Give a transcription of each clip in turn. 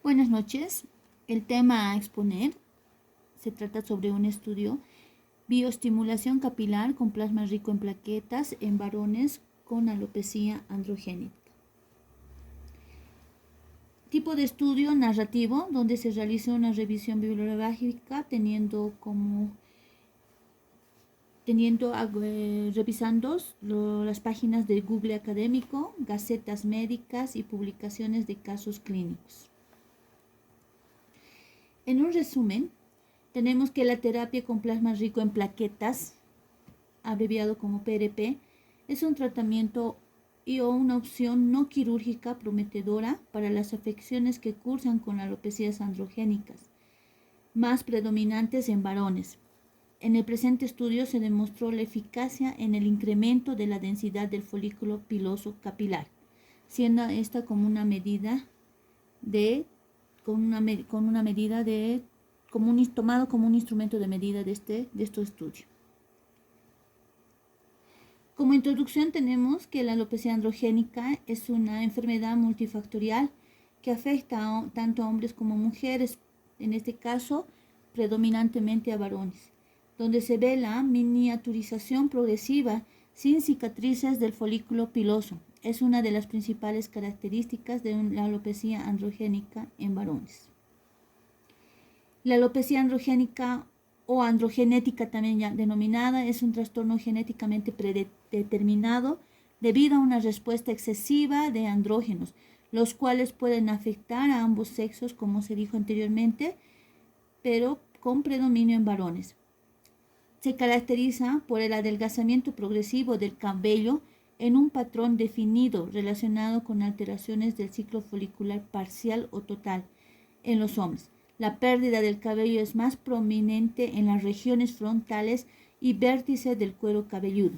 Buenas noches. El tema a exponer se trata sobre un estudio bioestimulación capilar con plasma rico en plaquetas en varones con alopecia androgénica. Tipo de estudio narrativo, donde se realizó una revisión bibliográfica revisando las páginas de Google académico, gacetas médicas y publicaciones de casos clínicos. En un resumen, tenemos que la terapia con plasma rico en plaquetas, abreviado como PRP, es un tratamiento o una opción no quirúrgica prometedora para las afecciones que cursan con alopecias androgénicas, más predominantes en varones. En el presente estudio se demostró la eficacia en el incremento de la densidad del folículo piloso capilar, siendo esta como una medida tomado como un instrumento de medida de este estudio. Como introducción tenemos que la alopecia androgénica es una enfermedad multifactorial que afecta tanto a hombres como a mujeres, en este caso predominantemente a varones, donde se ve la miniaturización progresiva sin cicatrices del folículo piloso. Es una de las principales características de la alopecia androgénica en varones. La alopecia androgénica o androgenética también ya denominada es un trastorno genéticamente predeterminado debido a una respuesta excesiva de andrógenos, los cuales pueden afectar a ambos sexos, como se dijo anteriormente, pero con predominio en varones. Se caracteriza por el adelgazamiento progresivo del cabello en un patrón definido relacionado con alteraciones del ciclo folicular parcial o total en los hombres. La pérdida del cabello es más prominente en las regiones frontales y vértice del cuero cabelludo.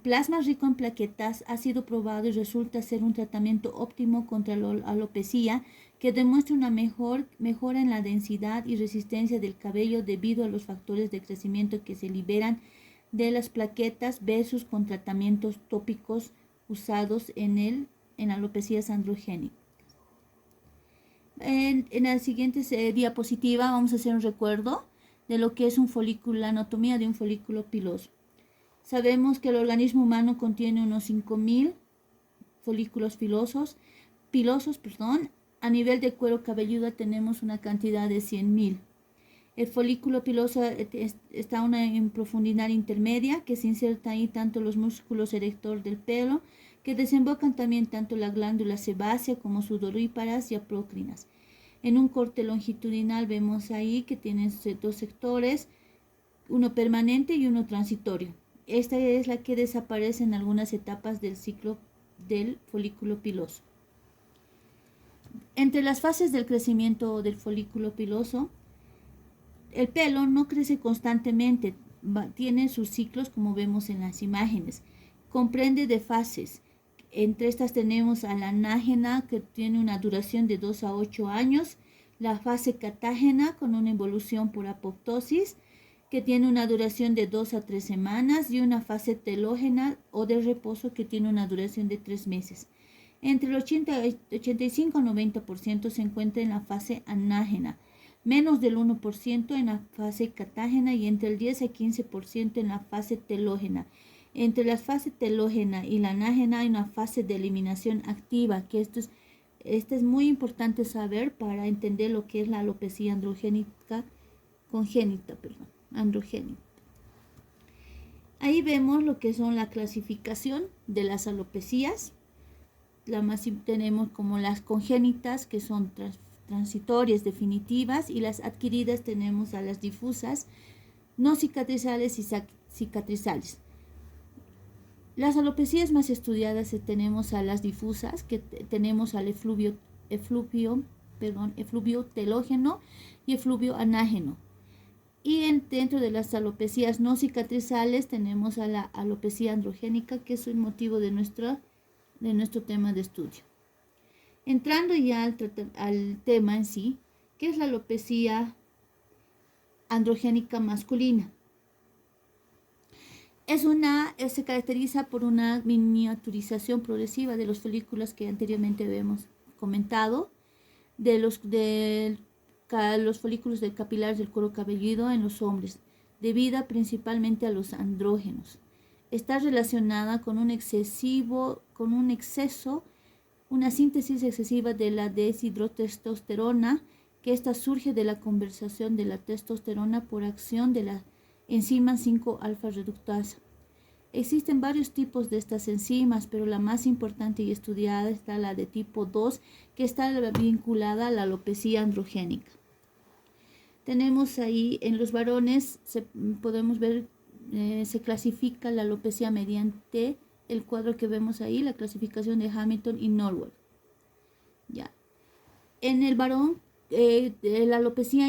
Plasma rico en plaquetas ha sido probado y resulta ser un tratamiento óptimo contra la alopecia que demuestra una mejora en la densidad y resistencia del cabello debido a los factores de crecimiento que se liberan de las plaquetas versus con tratamientos tópicos usados en alopecias androgénicas. En la siguiente diapositiva vamos a hacer un recuerdo de lo que es la anatomía de un folículo piloso. Sabemos que el organismo humano contiene unos 5.000 folículos pilosos. A nivel de cuero cabelludo tenemos una cantidad de 100.000. El folículo piloso está en profundidad intermedia, que se inserta ahí tanto los músculos erector del pelo, que desembocan también tanto la glándula sebácea como sudoríparas y apocrinas. En un corte longitudinal vemos ahí que tienen dos sectores, uno permanente y uno transitorio. Esta es la que desaparece en algunas etapas del ciclo del folículo piloso. Entre las fases del crecimiento del folículo piloso, el pelo no crece constantemente, tiene sus ciclos como vemos en las imágenes. Comprende de fases. Entre estas tenemos a la anágena, que tiene una duración de 2 a 8 años, la fase catágena con una evolución por apoptosis, que tiene una duración de 2 a 3 semanas, y una fase telógena o de reposo que tiene una duración de 3 meses. Entre el 85 y 90% se encuentra en la fase anágena, menos del 1% en la fase catágena y entre el 10 y 15% en la fase telógena. Entre la fase telógena y la anágena hay una fase de eliminación activa, que esto es muy importante saber para entender lo que es la alopecia androgénica. Ahí vemos lo que son la clasificación de las alopecias. Tenemos como las congénitas, que son transitorias definitivas, y las adquiridas tenemos a las difusas, no cicatrizales y cicatrizales. Las alopecias más estudiadas tenemos a las difusas, que tenemos al efluvio telógeno y efluvio anágeno. Y dentro de las alopecias no cicatrizales tenemos a la alopecia androgénica, que es el motivo de nuestro tema de estudio. Entrando ya al tema en sí, ¿qué es la alopecia androgénica masculina? Se caracteriza por una miniaturización progresiva de los folículos que anteriormente habíamos comentado, de los folículos capilares del cuero cabelludo en los hombres, debida principalmente a los andrógenos. Está relacionada con una síntesis excesiva de la deshidrotestosterona, que esta surge de la conversión de la testosterona por acción de la enzima 5-alfa reductasa. Existen varios tipos de estas enzimas, pero la más importante y estudiada está la de tipo 2, que está vinculada a la alopecia androgénica. Tenemos ahí en los varones, podemos ver, se clasifica la alopecia mediante el cuadro que vemos ahí, la clasificación de Hamilton y Norwood. Ya. En el varón, la alopecia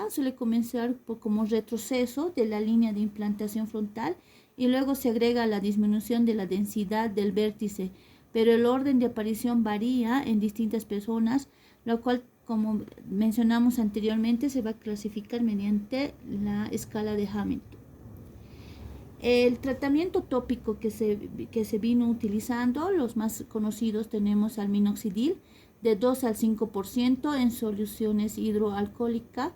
suele comenzar como retroceso de la línea de implantación frontal y luego se agrega la disminución de la densidad del vértice, pero el orden de aparición varía en distintas personas, lo cual, como mencionamos anteriormente, se va a clasificar mediante la escala de Hamilton. El tratamiento tópico que se vino utilizando, los más conocidos tenemos al minoxidil de 2 al 5% en soluciones hidroalcohólicas,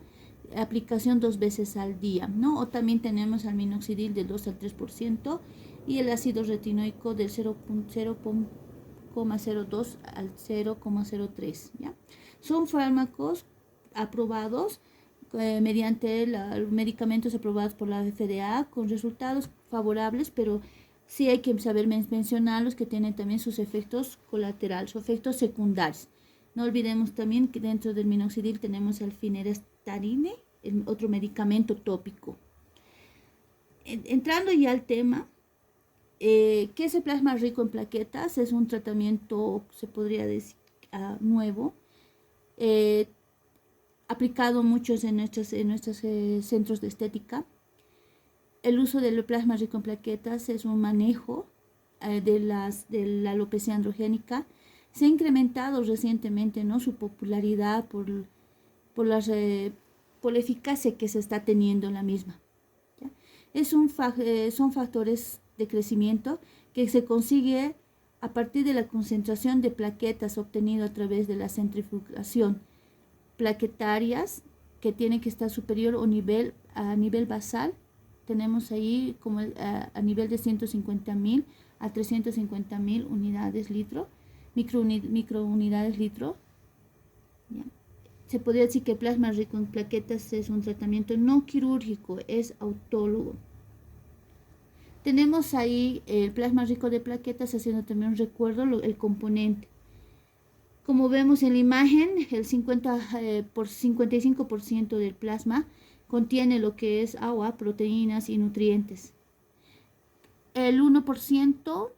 aplicación 2 veces al día, ¿no? O también tenemos al minoxidil del 2 al 3% y el ácido retinoico del 0,02 al 0,03, ¿ya? Son fármacos aprobados mediante medicamentos aprobados por la FDA con resultados favorables, pero sí hay que saber mencionarlos, que tienen también sus efectos colaterales, sus efectos secundarios. No olvidemos también que dentro del minoxidil tenemos el finasteride, otro medicamento tópico. Entrando ya al tema, ¿qué es el plasma rico en plaquetas? Es un tratamiento, se podría decir, nuevo, aplicado muchos en nuestros centros de estética. El uso del plasma rico en plaquetas es un manejo de la alopecia androgénica. Se ha incrementado recientemente, ¿no?, su popularidad por la eficacia que se está teniendo en la misma, ¿ya? Son factores de crecimiento que se consigue a partir de la concentración de plaquetas obtenido a través de la centrifugación plaquetarias, que tiene que estar superior a nivel basal. Tenemos ahí como a nivel de 150.000 a 350.000 unidades litro, microunidades litro, ¿ya? Se podría decir que el plasma rico en plaquetas es un tratamiento no quirúrgico, es autólogo. Tenemos ahí el plasma rico de plaquetas, haciendo también un recuerdo, el componente. Como vemos en la imagen, el 55% del plasma contiene lo que es agua, proteínas y nutrientes. El 1%,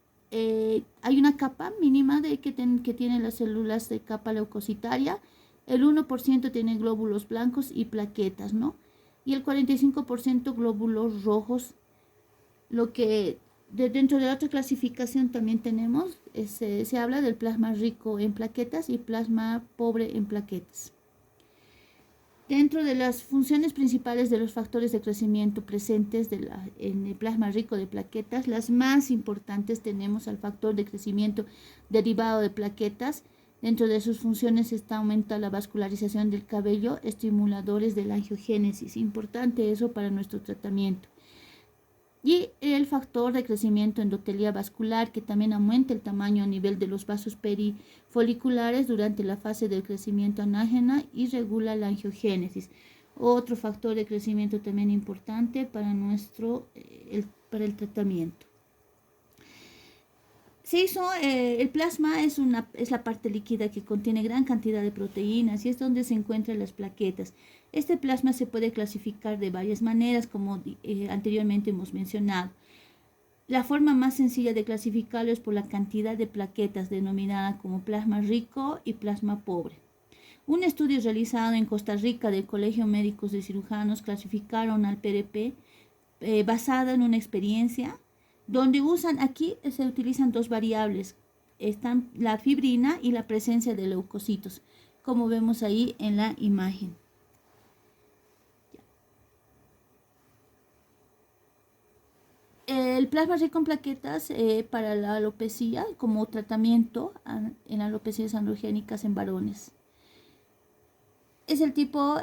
hay una capa mínima que tienen las células de capa leucocitaria. El 1% tiene glóbulos blancos y plaquetas, ¿no? Y el 45% glóbulos rojos. Lo que dentro de la otra clasificación también tenemos, se habla del plasma rico en plaquetas y plasma pobre en plaquetas. Dentro de las funciones principales de los factores de crecimiento presentes en el plasma rico de plaquetas, las más importantes tenemos al factor de crecimiento derivado de plaquetas. Dentro de sus funciones aumenta la vascularización del cabello, estimuladores de la angiogénesis. Importante eso para nuestro tratamiento. Y el factor de crecimiento endotelio vascular, que también aumenta el tamaño a nivel de los vasos perifoliculares durante la fase del crecimiento anágena y regula la angiogénesis. Otro factor de crecimiento también importante para el tratamiento. El plasma es la parte líquida que contiene gran cantidad de proteínas y es donde se encuentran las plaquetas. Este plasma se puede clasificar de varias maneras, como anteriormente hemos mencionado. La forma más sencilla de clasificarlo es por la cantidad de plaquetas, denominada como plasma rico y plasma pobre. Un estudio realizado en Costa Rica del Colegio Médicos de Cirujanos clasificaron al PRP basada en una experiencia donde se utilizan dos variables, están la fibrina y la presencia de leucocitos, como vemos ahí en la imagen. El plasma rico en plaquetas para la alopecia como tratamiento en alopecias androgénicas en varones. Es el tipo,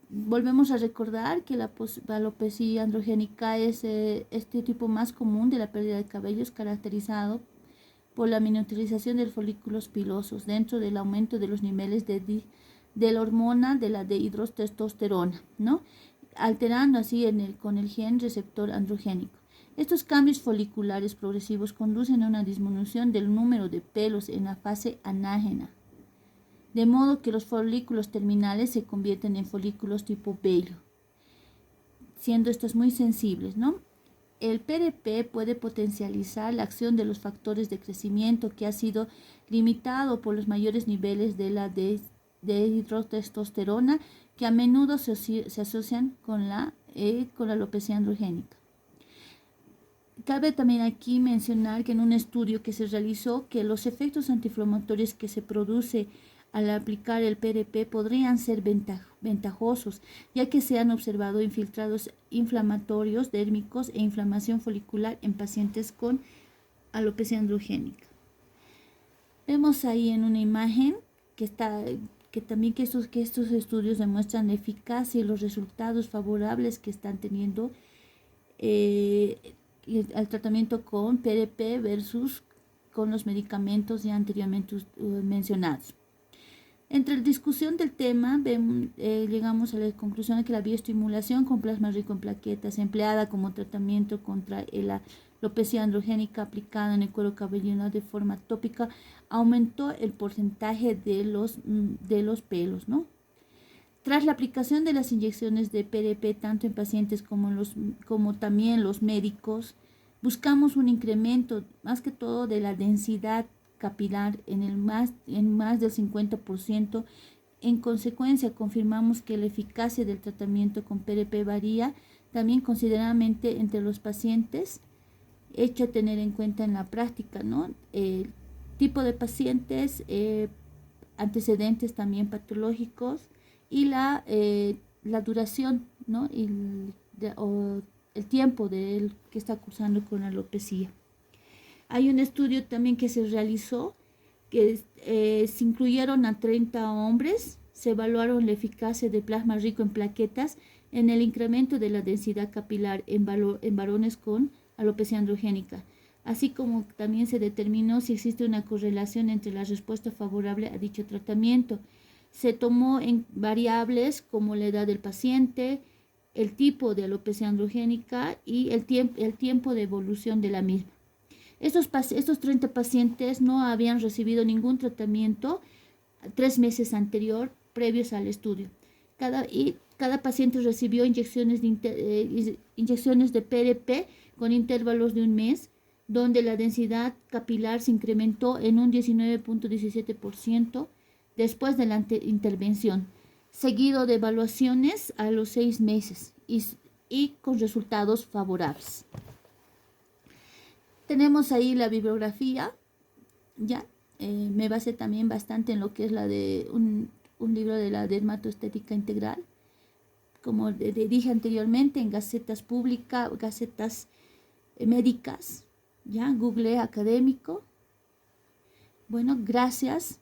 volvemos a recordar que la alopecia androgénica es este tipo más común de la pérdida de cabellos, caracterizado por la miniaturización de los folículos pilosos dentro del aumento de los niveles de la hormona de la dihidrotestosterona, ¿no? Alterando así con el gen receptor androgénico. Estos cambios foliculares progresivos conducen a una disminución del número de pelos en la fase anágena, de modo que los folículos terminales se convierten en folículos tipo vello, siendo estos muy sensibles, ¿no? El PRP puede potencializar la acción de los factores de crecimiento que ha sido limitado por los mayores niveles de la dihidrotestosterona que a menudo se asocian con la alopecia androgénica. Cabe también aquí mencionar que en un estudio que se realizó que los efectos antiinflamatorios que se produce al aplicar el PRP podrían ser ventajosos, ya que se han observado infiltrados inflamatorios dérmicos e inflamación folicular en pacientes con alopecia androgénica. Vemos ahí en una imagen que estos estudios demuestran la eficacia y los resultados favorables que están teniendo al tratamiento con PRP versus con los medicamentos ya anteriormente mencionados. Entre la discusión del tema, llegamos a la conclusión de que la bioestimulación con plasma rico en plaquetas empleada como tratamiento contra la alopecia androgénica aplicada en el cuero cabelludo de forma tópica aumentó el porcentaje de los pelos, ¿no? Tras la aplicación de las inyecciones de PRP tanto en pacientes como también los médicos, buscamos un incremento más que todo de la densidad capilar en más del 50%. En consecuencia, confirmamos que la eficacia del tratamiento con PRP varía también considerablemente entre los pacientes, hecho a tener en cuenta en la práctica, ¿no? El tipo de pacientes, antecedentes también patológicos, y la duración, ¿no? El tiempo que está cursando con alopecia. Hay un estudio también que se realizó que se incluyeron a 30 hombres, se evaluaron la eficacia de plasma rico en plaquetas en el incremento de la densidad capilar en varones con alopecia androgénica, así como también se determinó si existe una correlación entre la respuesta favorable a dicho tratamiento. Se tomó en variables como la edad del paciente, el tipo de alopecia androgénica y el tiempo de evolución de la misma. Estos 30 pacientes no habían recibido ningún tratamiento 3 meses anterior previos al estudio. Cada paciente recibió inyecciones de PRP con intervalos de un mes, donde la densidad capilar se incrementó en un 19.17% después de la intervención, seguido de evaluaciones a los 6 meses y con resultados favorables. Tenemos ahí la bibliografía, ya. Me basé también bastante en lo que es la de un libro de la dermatoestética integral, como dije anteriormente, en gacetas públicas, gacetas médicas, ya, Google académico. Bueno, gracias.